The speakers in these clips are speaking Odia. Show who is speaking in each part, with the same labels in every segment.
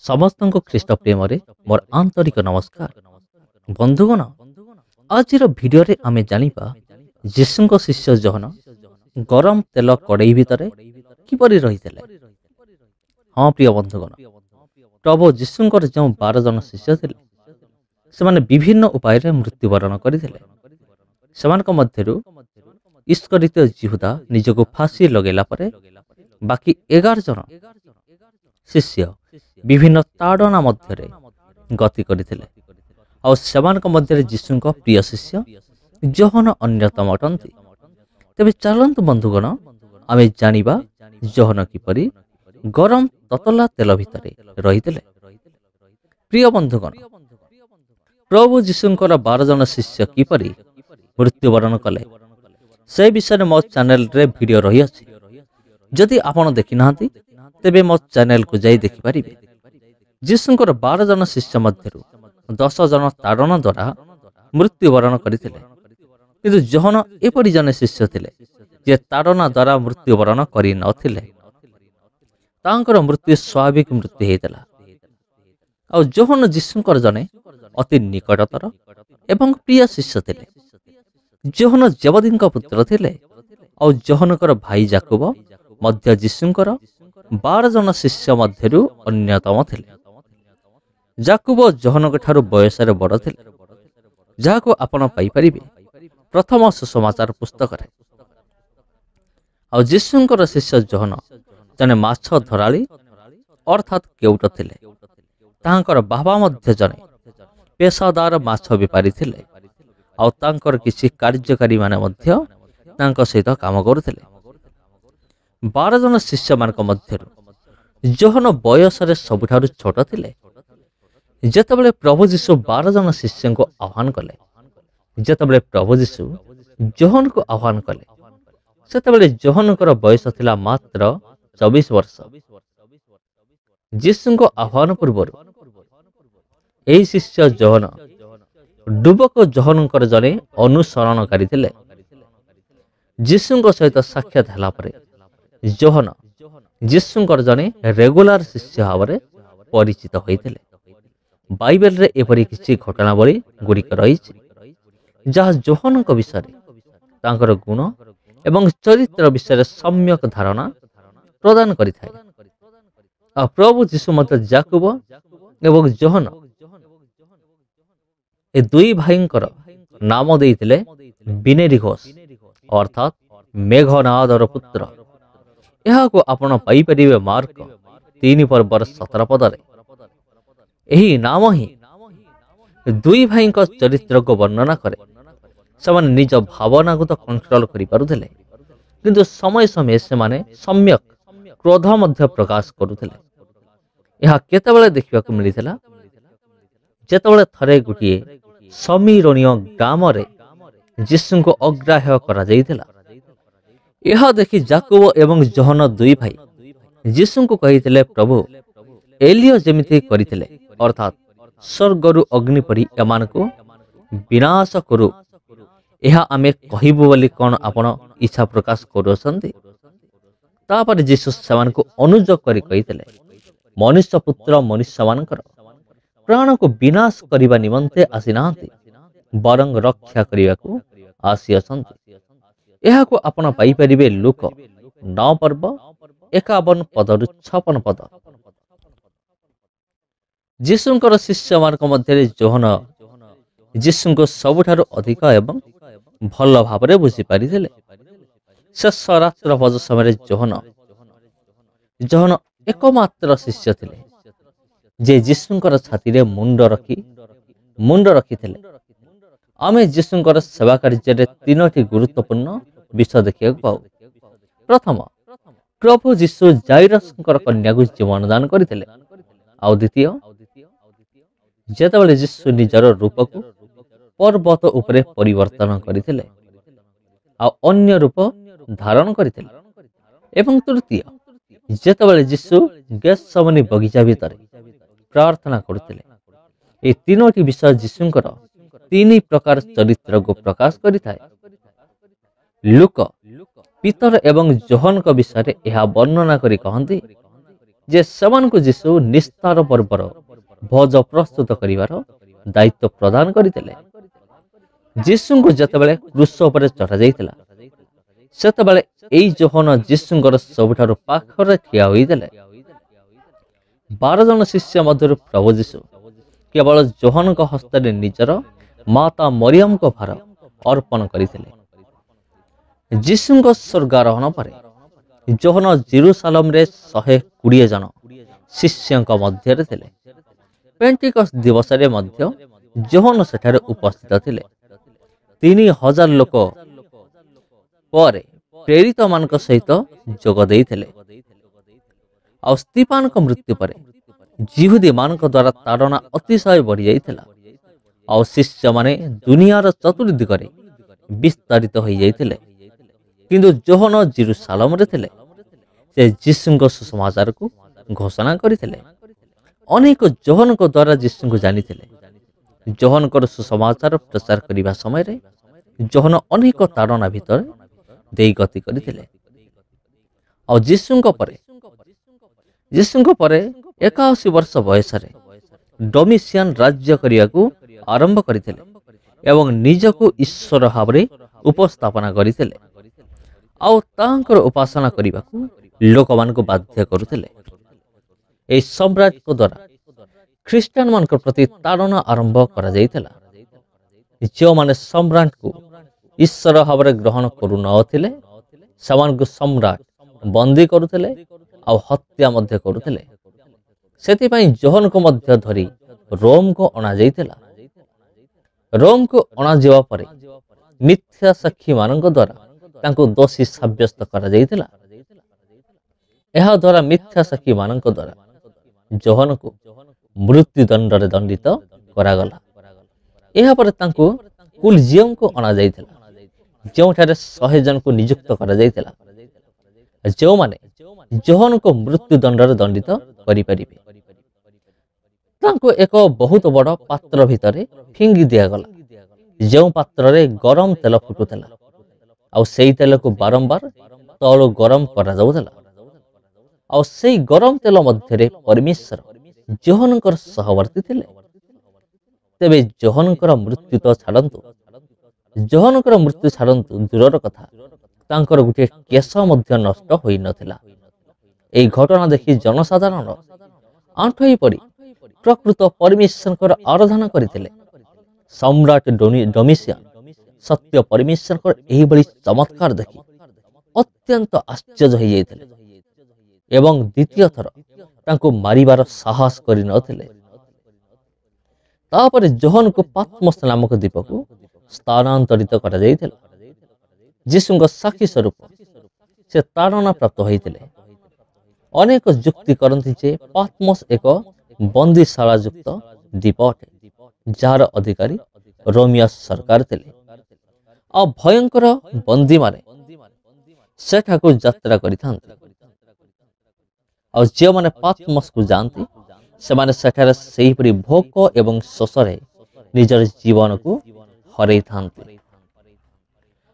Speaker 1: समस्त ख्रीष्ट प्रेम मोर आंतरिक नमस्कार। बंधुगण, आज भिडियो आमे जानिबा यीशु शिष्य जहन गरम तेल कड़ई भितर किपरि रहिथिले। हाँ प्रिय बंधुगण, प्रभु यीशुंकर जो 12 जन शिष्य थिले से माने विभिन्न उपाय मृत्युवरण करथिले। सेमानक मध्यरु इस्करित यहूदा निजको फांसी लगेला परे बाकी 11 जन शिष्य विभिन्न ताड़ना मध्य गति करथिले। और सेमानक मध्य यीशुंक प्रिय शिष्य जहन अन्यतम अटंती। तेबे चलंतु बंधुगण, आमे जानिबा जहन किपरि गरम ततला तेल भितरे रहिथिले। प्रिय बंधुगण, प्रभु यीशुंकर 12 जन शिष्य किपरि मृत्युवरण कले से विषय मो चैनल रे वीडियो रही अछि। जदि आपण देखि नाहंती तेबे मो चैनल को जाई देखि परिबे। यीशुंकर 12 जन शिष्य मध्यरु 10 जन ताड़ना द्वारा मृत्युवरण करथिले, किंतु जहन एपरि जने शिष्य थिले जे ताड़ना द्वारा मृत्युवरण करि नथिले। तांकर मृत्यु स्वाभाविक मृत्यु हेतला। और जहन यीशुंकर जने अति निकटतर एवं प्रिय शिष्य थिले। जहन जबदींक पुत्र थिले और जहनकर भाई जाकुब मध्य यीशुंकर 12 जन शिष्य मध्यरु अन्यतम थिले। जाकुब जहनक ठारू बयस रे बड़ थिले, जाहाको आपण पाई परिबे प्रथम सुसमाचार पुस्तक रे। और यीशुंकर शिष्य जहन जने माछ धराली अर्थात केउट थिले। तांकर बाबा मध्य जने पेशादार माछ बेपारी थिले। और तांकर किछि कार्यकारी माने मध्य तांक सहित काम करुथिले। 12 जन शिष्य मानक मध्यरु जहन बयस रे सबुठारु छोट थिले। जेतबेले प्रभु यीशु 12 जन शिष्य को आह्वान कले, जेतबेले प्रभु यीशु जहन को आह्वान कले सेतबेले जहनकर बयस थिला मात्र 24 वर्ष। यीशु को आह्वान पूर्व एही शिष्य जहन डुबक जहनकर जने अनुसरणकारी थिले। यीशु सहित साक्षात हला परे जहन यीशुंकर जने रेगुलर शिष्य भाव परिचित होइथिले। बाइबल रे एपरि किछि घटनावली गुड़िक रही जहाँ जहनक विषय तांकर गुण एवं चरित्र विषय सम्यक धारणा प्रदान करिथाय। आ प्रभु यीशु मत जाकुब एवं जहन ए दुई भाईंकर नाम देइथिले बिनेरिघोस अर्थात मेघनादर पुत्र। एहाको आपण पाई परिबे मार्क 3:17 पदरे। एही नाम ही दुई भाई चरित्र को वर्णना करे। से निज भावना को तो कंट्रोल करि पारुथिले, किंतु समय समय से माने सम्यक क्रोध मध्य प्रकाश करुथिले। यह केतेबेले देखिबाकू मिलिथिला जेतेबेले थरे गुटिए समीरणीय ग्राम रे यीशु को अग्राह्य करा जाइथिला। यह देखि जाकुब एवं जहन दुई भाई यीशु को कहिथिले, प्रभु एलिया जेमिति करिथिले अर्थात स्वर्गरु अग्नि परि एमान को विनाश करू, यह आमे कहिबो बोली कोन आपण इच्छा प्रकाश करूछंती। तापर यीशु सेमान को अनुजोग करी कहिथिले, मनुष्य पुत्र मनुष्य मानकर प्राण को विनाश करिबा निमंते आसी नाहंती, बरंग रक्षा करिबा को आसी असंती। यह को आपण पाई परिबे लूक 9:51 पदरु 56 पद। यीशुंकर शिष्य मानक मध्य जहन यीशु को सबुठारु अधिक एवं भल भावरे बुझी पारिथिले। शेष रात्र भोज समय जहन एकमात्र शिष्य थिले जे यीशुंकर छाती रे मुंड रखिथिले। आमे यीशुंकर सेवा कार्य रे तीनोटी गुरुत्वपूर्ण विषय देखिया पाऊ। प्रथम, प्रभु यीशु जाइरसंकर कन्या को जीवन दान करथिले। आ द्वितीय, जेतेबेले यीशु निजर रूप को पर्वत उपरे परिवर्तन करथिले आ अन्य रूप धारण करथिले। एवं तृतीय, जेतेबेले यीशु गेतसेमनी बगीचा भितर प्रार्थना करथिले। ए तीनोटी विषय यीशुंकर तीन प्रकार चरित्र को प्रकाश करिथाय। लूक, पीतर एवं जहन विषय यह वर्णना करी कहंती, ଯେ ସେମାନଙ୍କୁ ଯୀଶୁ ନିସ୍ତାର ପର୍ବର ଭୋଜ ପ୍ରସ୍ତୁତ କରିବାର ଦାୟିତ୍ୱ ପ୍ରଦାନ କରିଥିଲେ। ଯୀଶୁଙ୍କୁ ଯେତେବେଳେ କ୍ରୁଶ ଉପରେ ଚଢ଼ାଯାଇଥିଲା ସେତେବେଳେ ଏଇ ଯୋହନ ଯୀଶୁଙ୍କର ସବୁଠାରୁ ପାଖରେ ଠିଆ ହୋଇଥିଲେ। 12 ଜଣ ଶିଷ୍ୟ ମଧ୍ୟରୁ ପ୍ରଭୁ ଯୀଶୁ କେବଳ ଯୋହନଙ୍କ ହସ୍ତରେ ନିଜର ମାତା ମରିୟମଙ୍କ ଭାର ଅର୍ପଣ କରିଥିଲେ। ଯୀଶୁଙ୍କ ସ୍ୱର୍ଗାରୋହଣ ପରେ ଯୋହନ ଜେରୁସାଲେମରେ 120 ଜଣ ଶିଷ୍ୟଙ୍କ ମଧ୍ୟରେ ଥିଲେ। ପେଣ୍ଟିକଷ୍ଟ ଦିବସରେ ମଧ୍ୟ ଯୋହନ ସେଠାରେ ଉପସ୍ଥିତ ଥିଲେ। 3000 ଲୋକ ପରେ ପ୍ରେରିତମାନଙ୍କ ସହିତ ଯୋଗ ଦେଇଥିଲେ। ଆଉ ସ୍ତିଫାନଙ୍କ ମୃତ୍ୟୁ ପରେ ଯିହୁଦୀମାନଙ୍କ ଦ୍ୱାରା ତାଡ଼ନା ଅତିଶୟ ବଢ଼ିଯାଇଥିଲା। ଆଉ ଶିଷ୍ୟମାନେ ଦୁନିଆର ଚତୁର୍ଦିଗରେ ବିସ୍ତାରିତ ହୋଇଯାଇଥିଲେ। କିନ୍ତୁ ଯୋହନ ଜେରୁସାଲେମରେ ଥିଲେ। ସେ ଯୀଶୁଙ୍କ ସୁସମାଚାରକୁ ଘୋଷଣା କରିଥିଲେ। ଅନେକ ଯୋହନଙ୍କ ଦ୍ୱାରା ଯୀଶୁଙ୍କୁ ଜାଣିଥିଲେ। ଯୋହନଙ୍କର ସୁସମାଚାର ପ୍ରଚାର କରିବା ସମୟରେ ଯୋହନ ଅନେକ ତାଡ଼ନା ଭିତରେ ଦେଇ ଗତି କରିଥିଲେ। ଆଉ ଯୀଶୁଙ୍କ ପରେ 81 ବର୍ଷ ବୟସରେ ଡୋମିସିଆନ୍ ରାଜ୍ୟ କରିବାକୁ ଆରମ୍ଭ କରିଥିଲେ ଏବଂ ନିଜକୁ ଈଶ୍ୱର ଭାବରେ ଉପସ୍ଥାପନା କରିଥିଲେ। ଆଉ ତାଙ୍କର ଉପାସନା କରିବାକୁ ଲୋକମାନଙ୍କୁ ବାଧ୍ୟ କରୁଥିଲେ। ଏହି ସମ୍ରାଟଙ୍କ ଦ୍ୱାରା ଖ୍ରୀଷ୍ଟିଆନମାନଙ୍କ ପ୍ରତି ତାଡ଼ନା ଆରମ୍ଭ କରାଯାଇଥିଲା। ଯେଉଁମାନେ ସମ୍ରାଟଙ୍କୁ ଈଶ୍ୱର ଭାବରେ ଗ୍ରହଣ କରୁନଥିଲେ ସେମାନଙ୍କୁ ସମ୍ରାଟ ବନ୍ଦୀ କରୁଥିଲେ ଆଉ ହତ୍ୟା ମଧ୍ୟ କରୁଥିଲେ। ସେଥିପାଇଁ ଯୋହନଙ୍କୁ ମଧ୍ୟ ଧରି ରୋମକୁ ଅଣାଯାଇଥିଲା। ରୋମକୁ ଅଣାଯିବା ପରେ ମିଥ୍ୟା ସାକ୍ଷୀମାନଙ୍କ ଦ୍ୱାରା ତାଙ୍କୁ ଦୋଷୀ ସାବ୍ୟସ୍ତ କରାଯାଇଥିଲା। ଏହା ଦ୍ୱାରା ମିଥ୍ୟା ସାକ୍ଷୀମାନଙ୍କ ଦ୍ୱାରା ଯୋହନକୁ ମୃତ୍ୟୁଦଣ୍ଡରେ ଦଣ୍ଡିତ କରାଗଲା। ଏହାପରେ ତାଙ୍କୁ କୁଲଜିୟମକୁ ଅଣାଯାଇଥିଲା, ଯେଉଁଠାରେ 100 ଜଣଙ୍କୁ ନିଯୁକ୍ତ କରାଯାଇଥିଲା, ଯେଉଁମାନେ ଯୋହନକୁ ମୃତ୍ୟୁଦଣ୍ଡରେ ଦଣ୍ଡିତ କରିପାରିବେ। ତାଙ୍କୁ ଏକ ବହୁତ ବଡ଼ ପାତ୍ର ଭିତରେ ଫିଙ୍ଗି ଦିଆଗଲା, ଯେଉଁ ପାତ୍ରରେ ଗରମ ତେଲ ଫୁଟୁଥିଲା ଆଉ ସେଇ ତେଲକୁ ବାରମ୍ବାର ତଳୁ ଗରମ କରାଯାଉଥିଲା। ଆଉ ସେଇ ଗରମ ତେଲ ମଧ୍ୟରେ ପରମେଶ୍ୱର ଯୋହନଙ୍କର ସହବର୍ତ୍ତୀ ଥିଲେ। ତେବେ ଯୋହନଙ୍କର ମୃତ୍ୟୁ ଛାଡ଼ନ୍ତୁ ଦୂରର କଥା, ତାଙ୍କର ଗୋଟିଏ କେଶ ମଧ୍ୟ ନଷ୍ଟ ହୋଇନଥିଲା। ଏହି ଘଟଣା ଦେଖି ଜନସାଧାରଣ ଆଣ୍ଠୋଇ ପଡ଼ି ପ୍ରକୃତ ପରମେଶ୍ୱରଙ୍କର ଆରାଧନା କରିଥିଲେ। ସମ୍ରାଟ ଡୋମିସିଆନ୍ ସତ୍ୟ ପରମେଶ୍ୱରଙ୍କର ଏହିଭଳି ଚମତ୍କାର ଦେଖି ଅତ୍ୟନ୍ତ ଆଶ୍ଚର୍ଯ୍ୟ ହୋଇଯାଇଥିଲେ ଏବଂ ଦ୍ୱିତୀୟ ଥର ତାଙ୍କୁ ମାରିବାର ସାହସ କରିନଥିଲେ। ତାପରେ ଯୋହନଙ୍କୁ ପାତ୍ମୋସ ନାମକ ଦ୍ୱୀପକୁ ସ୍ଥାନାନ୍ତରିତ କରାଯାଇଥିଲା। ଯୀଶୁଙ୍କ ସାକ୍ଷୀ ସ୍ୱରୂପ ସେ ତାଡ଼ନା ପ୍ରାପ୍ତ ହୋଇଥିଲେ। ଅନେକ ଯୁକ୍ତି କରନ୍ତି ଯେ ପାତ୍ମୋସ ଏକ ବନ୍ଦୀଶାଳା ଯୁକ୍ତ ଦ୍ୱୀପ ଅଟେ, ଯାହାର ଅଧିକାରୀ ରୋମିଓ ସରକାର ଥିଲେ। ଆଉ ଭୟଙ୍କର ବନ୍ଦୀମାନେ ସେଠାକୁ ଯାତ୍ରା କରିଥାନ୍ତି। ଆଉ ଯେଉଁମାନେ ପାତ୍ମୋସକୁ ଯାଆନ୍ତି ସେମାନେ ସେଠାରେ ସେହିପରି ଭୋକ ଏବଂ ଶୋଷରେ ନିଜର ଜୀବନକୁ ହରାଇଥାନ୍ତି।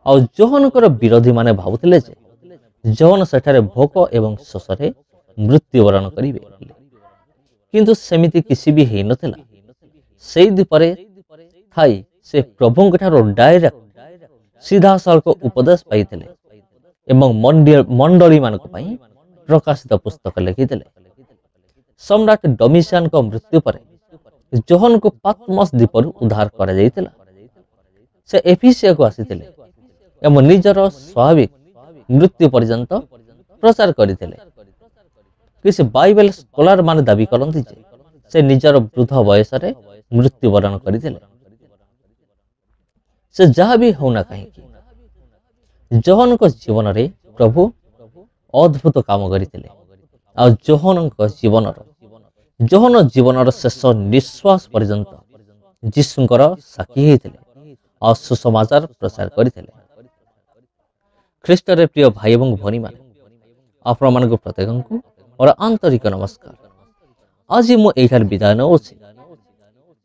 Speaker 1: ଆଉ ଯୋହନଙ୍କର ବିରୋଧୀମାନେ ଭାବୁଥିଲେ ଯେ ଯୋହନ ସେଠାରେ ଭୋକ ଏବଂ ଶୋଷରେ ମୃତ୍ୟୁବରଣ କରିବେ, କିନ୍ତୁ ସେମିତି କିଛି ବି ହେଇନଥିଲା। ସେଇ ଦ୍ୱୀପରେ ଥାଇ ସେ ପ୍ରଭୁଙ୍କ ଠାରୁ ଡାଇରେକ୍ଟ ସିଧାସଳଖ ଉପଦେଶ ପାଇଥିଲେ ଏବଂ ମଣ୍ଡଳୀମାନଙ୍କ ପାଇଁ ପ୍ରକାଶିତ ପୁସ୍ତକ ଲେଖିଥିଲେ। ସମ୍ରାଟ ଡୋମିସିଆନଙ୍କ ମୃତ୍ୟୁ ପରେ ଯୋହନଙ୍କୁ ପାତ୍ମୋସ ଦ୍ୱୀପରୁ ଉଦ୍ଧାର କରାଯାଇଥିଲା। ସେ ଏଫିସିଆକୁ ଆସିଥିଲେ ଏବଂ ନିଜର ସ୍ୱାଭାବିକ ମୃତ୍ୟୁ ପର୍ଯ୍ୟନ୍ତ ପ୍ରଚାର କରିଥିଲେ। କିଛି ବାଇବେଲ ସ୍କଲାର ମାନେ ଦାବି କରନ୍ତି ଯେ ସେ ନିଜର ବୃଦ୍ଧ ବୟସରେ ମୃତ୍ୟୁବରଣ କରିଥିଲେ। ସେ ଯାହା ବି ହେଉନା କାହିଁକି, ଯୋହନଙ୍କ ଜୀବନରେ ପ୍ରଭୁ ଅଦ୍ଭୁତ କାମ କରିଥିଲେ। ଆଉ ଯୋହନ ଜୀବନର ଶେଷ ନିଶ୍ୱାସ ପର୍ଯ୍ୟନ୍ତ ଯୀଶୁଙ୍କର ସାକ୍ଷୀ ହୋଇଥିଲେ ଆଉ ସୁସମାଚାର ପ୍ରଚାର କରିଥିଲେ। ଖ୍ରୀଷ୍ଟରେ ପ୍ରିୟ ଭାଇ ଏବଂ ଭଉଣୀମାନେ, ଆପଣମାନଙ୍କୁ ପ୍ରତ୍ୟେକଙ୍କୁ ମୋର ଆନ୍ତରିକ ନମସ୍କାର। ଆଜି ମୁଁ ଏଇଠାରେ ବିଦାୟ ନେଉଛି।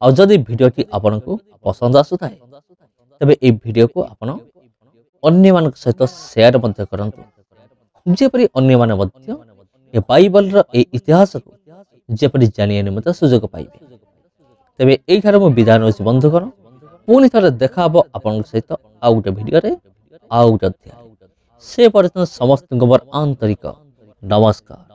Speaker 1: ଆଉ ଯଦି ଭିଡ଼ିଓଟି ଆପଣଙ୍କୁ ପସନ୍ଦ ଆସୁଥାଏ ତେବେ ଏହି ଭିଡ଼ିଓକୁ ଆପଣ ଅନ୍ୟମାନଙ୍କ ସହିତ ସେୟାର ମଧ୍ୟ କରନ୍ତୁ, ଯେପରି ଅନ୍ୟମାନେ ମଧ୍ୟ ए बाइबल ए इतिहास को जेपरि जानिए निमंत सुजोग पाइबे। तेबे एइठारे मु विदाय नउछि बंधुगण, पुनि थरे देखा हबो आपनक सहित आउ गोटे भिडियो रे आउ गोटे अध्याय। से पर्यंत समस्त मोर आंतरिक नमस्कार।